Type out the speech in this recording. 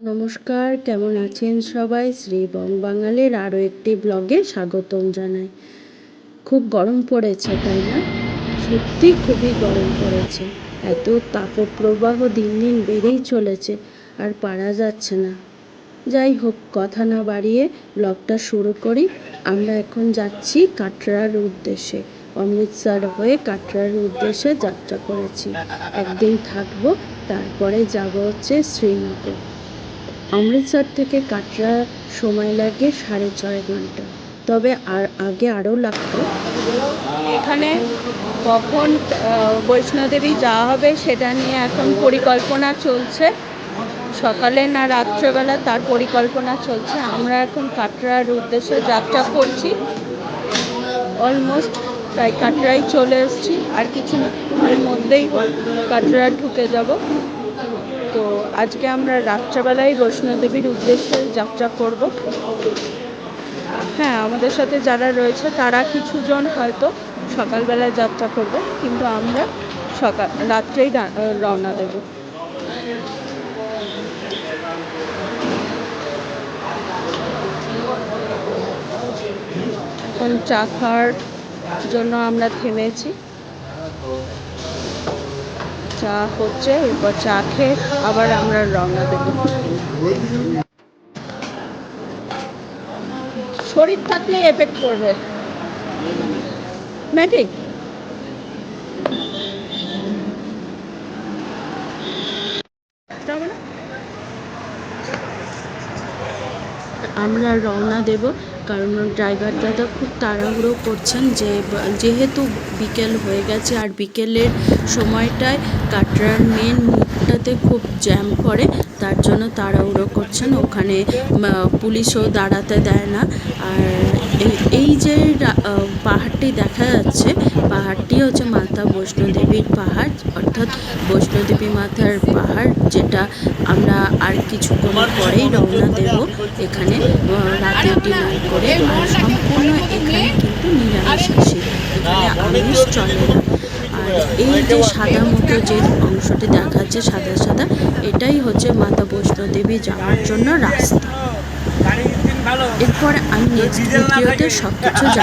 নমস্কার, কেমন আছেন সবাই? শ্রী বাঙালির আরও একটি ব্লগে স্বাগতম জানাই। খুব গরম পড়েছে, তাই না? সত্যি খুবই গরম পড়েছে। এত তাপপ্রবাহ দিন দিন বেড়েই চলেছে, আর পারা যাচ্ছে না। যাই হোক, কথা না বাড়িয়ে ব্লগটা শুরু করি। আমরা এখন যাচ্ছি কাটরার উদ্দেশ্যে। অমৃতসর হয়ে কাটরার উদ্দেশ্যে যাত্রা করেছি। একদিন থাকবো, তারপরে যাব হচ্ছে শ্রীনগর। অমৃতসর থেকে কাটরা সময় লাগে 6.5 ঘন্টা, তবে আগে আরও লাগতো। এখানে কখন বৈষ্ণোদেবী যাওয়া হবে সেটা নিয়ে এখন পরিকল্পনা চলছে। সকালে না রাত্রেবেলা তার পরিকল্পনা চলছে। আমরা এখন কাটরার উদ্দেশ্যে যাত্রা করছি। অলমোস্ট প্রায় কাটরায় চলে এসেছি, আর কিছুক্ষণের মধ্যেই কাটরা ঢুকে যাব। তো আজকে আমরা রাত্রেবেলায় বৈষ্ণোদেবীর উদ্দেশ্যে যাত্রা করব। হ্যাঁ, আমাদের সাথে যারা রয়েছে তারা কিছুজন হয়তো সকালবেলায় যাত্রা করবে, কিন্তু আমরা রাত্রেই রওনা দেব। এখন চা খাওয়ার জন্য আমরা থেমেছি। চা হচ্ছে, এরপর চা খেয়ে আবার আমরা রওনা দেব। শরীর থাকলে এফেক্ট করবে, ম্যাটিক। আমরা রওনা দেব, কারণ ড্রাইভার দাদা খুব তাড়াহুড়ো করছেন, যেহেতু বিকেল হয়ে গেছে, আর বিকেলের সময়টায় কাটরার মেন মুখটাতে খুব জ্যাম পড়ে, তার জন্য তাড়াহুড়ো করছেন। ওখানে পুলিশও দাঁড়াতে দেয় না। আর এই যে পাহাড়টি দেখা যাচ্ছে, পাহাড়টি হচ্ছে মাতা বৈষ্ণোদেবীর পাহাড়, অর্থাৎ বৈষ্ণোদেবী মাতার পাহাড়, যেটা আমরা আর কিছুক্ষণ পরেই রওনা দেব। এখানে রাতে ডিনার করে, আর সম্পূর্ণ এখানে কিন্তু নিরামিষাশী, এখানে আমিষ চলে না। আর এই যে সাদা মতো যে অংশটি দেখাচ্ছে, সাদা সাদা, এটাই হচ্ছে মাতা বৈষ্ণোদেবী যাওয়ার জন্য রাস্তা। এরপর আমি নেক্সট ভিডিওতে সব কিছু